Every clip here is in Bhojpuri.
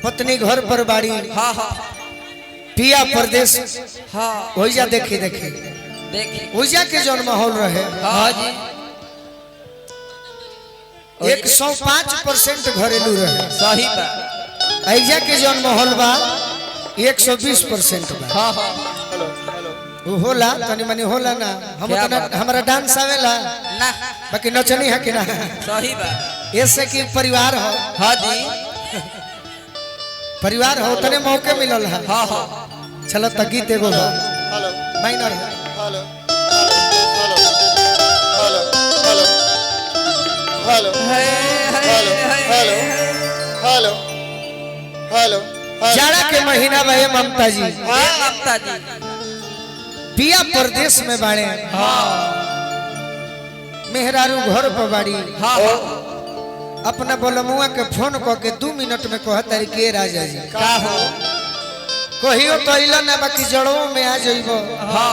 पत्नी घर पर बाड़ी। हाँ हाँ पिया परदेश। हाँ ओइजा देखी देखी देखिए ओइजा के जौन माहौल रहे। हाँ जी 105% घरेलू रहे। सही बात। ऐजा के जौन माहौल बा 120% बा। हाँ हाँ वो होला तनी मनी होला ना। हम क्या उतना बात? हमारा डांस आवेला ना बाकी नचनी है कि ना। सही बात। ऐसे कि परिवार हो हाँ जी परिवार हो उतने मौके मिलल है। हाँ हाँ चलो त गीत एगो बा हेलो माइनर है। Hello hello hello hello hello hello hello hello जाड़ा के महीना बा ये ममता जी। ममता जी पिया परदेश में बाड़े। हाँ मेहरारू घर पर बाड़ी। हाँ अपना बोलमुआ के फोन क के 2 मिनट में कहता रे के राजा जी का हो कहियो तो इला ना बाकी जड़ों में आ जइबो। हाँ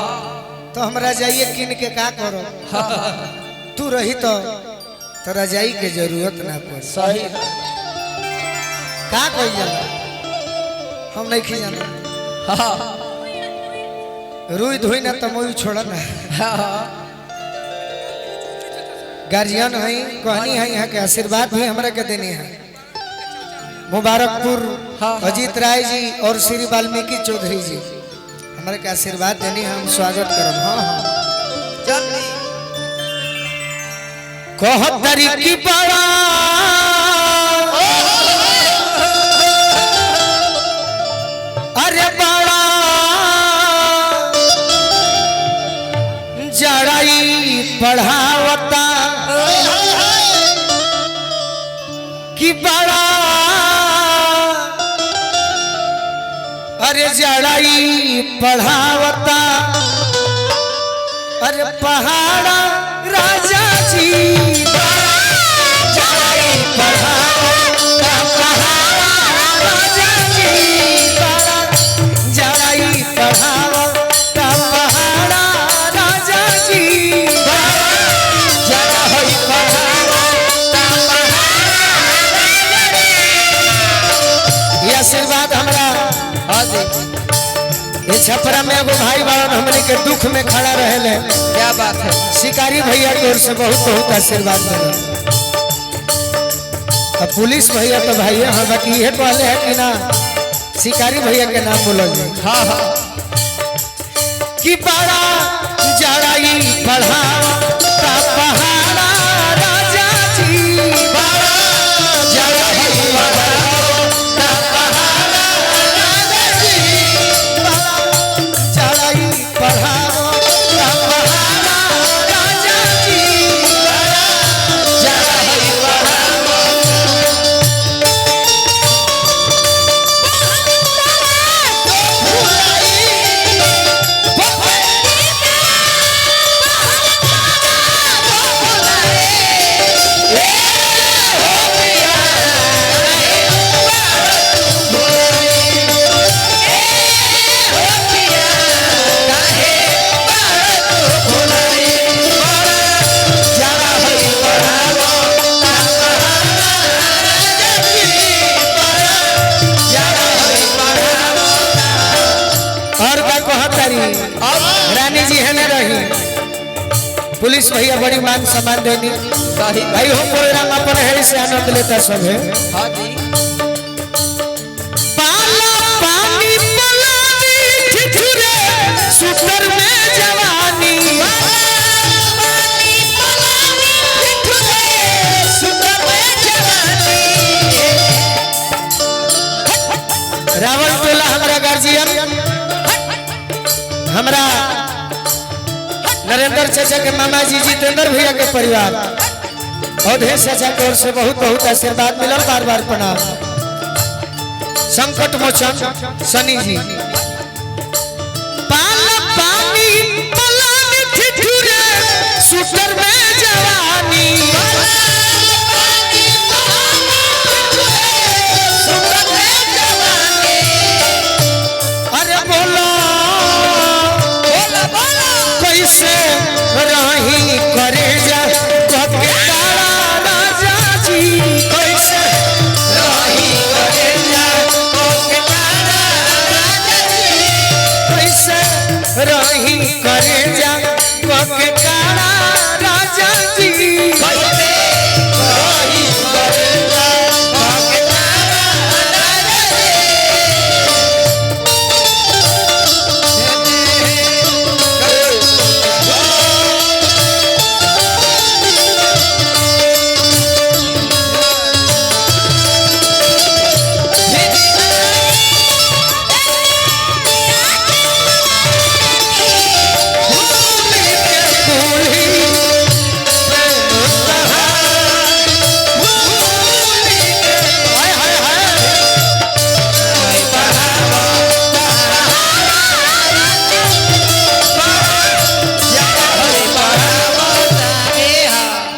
तो हमरा जाइए किन के का करो। तू रही तो रजाई के जरूरत ना पड़े। सही का कोई जाला हम नहीं खी जाना। हाँ रुई धोई ना तो मुई छोड़ा ना। हाँ गार्जियन है कहनी है यहाँ के आशीर्वाद भी हमरा के देनी है। मुबारकपुर अजीत राय जी और श्री वाल्मीकि चौधरी जी हमारे के आशीर्वाद देनी है। हम स्वागत करब। हाँ हाँ जल्दी कहतरी की बड़ा अरे बड़ा जड़ाई पढ़ावता कि बड़ा अरे जड़ाई पढ़ावता अरे पहाड़ा राजा जी जड़ाई पढ़ावता पहाड़ा राजा जी जड़ाई पढ़ावता पहाड़ा राजा जी जड़ाई पढ़ावता ये आशीर्वाद हमरा। हाँ जी ये छपरा में एगो भाई बारन हमने के दुख में खड़ा रहे। क्या बात है। शिकारी भैया की ओर से बहुत बहुत आशीर्वाद मिला। अब पुलिस भैया तो भैया हाँ बाकी ये कहले है कि ना शिकारी भैया के नाम बोलो। हाँ हाँ कि बड़ा जड़ाई पढ़ावा पहाड़ा राजा जी बड़ा जड़ाई पढ़ावा पहाड़ा राजा जी बड़ा जड़ाई पढ़ावा पहाड़ा राजा जी बड़ा जड़ाई पढ़ावा रानी जी है ना रही पुलिस भैया बड़ी मान सम्मान देनी। भाई हो प्रोग्राम अपन है से आनंद लेता सब है। हाँ जी पाला पानी पलानी ठिठुरे सुतर में जवानी पानी पलानी ठिठुरे सुतर में जवानी। रावण टोला हमारा गार्जियन हमरा नरेंद्र चाचा के मामा जी जितेंद्र भैया के परिवार अवधेश चाचा की ओर से बहुत बहुत आशीर्वाद मिलल। बार बार प्रणाम। संकट मोचन सनी जी पाला पानी पलानी ठिठुरे सुतर में जवानी अरे बोलो कैसे रही करे जा राजा जी कैसे रही करे जा रही करे जा के काड़ा राजा जी कैसे रही करेला के तारा राजा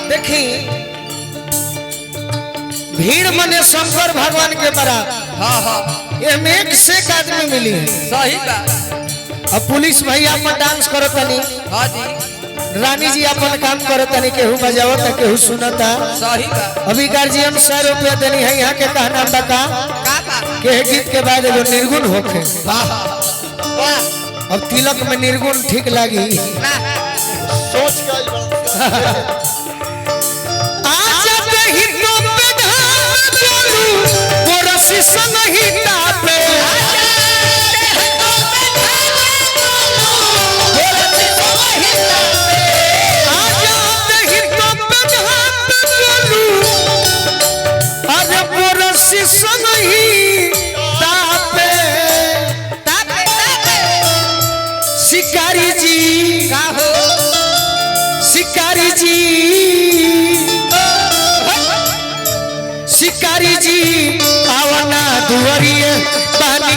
देखी भीड़ मने शंकर भगवान के बारात हाँ हाँ एमे एक से एक आदमी मिली है। सही बात अब पुलिस भैया अपन डांस करतनी, हाँ जी रानी जी अपन काम करतनी, केहू बजावता केहू सुनता। सही बात अभी गार्जियन 100 रुपया देनी है। यहाँ के कहना बका का बात के गीत के बाद एगो निर्गुण होखे। वाह वाह अब तिलक में निर्गुण ठीक लगी। ना सोच के आई बड़ा आजा दही तो पे धाम बोलू बोरसी संगी तापे आजा दही तो पे धाम बोलू अरे बोरसी संगी तापे शिकारी जी का हो शिकारी जी शिकारी जी आवना दुआरिए पानी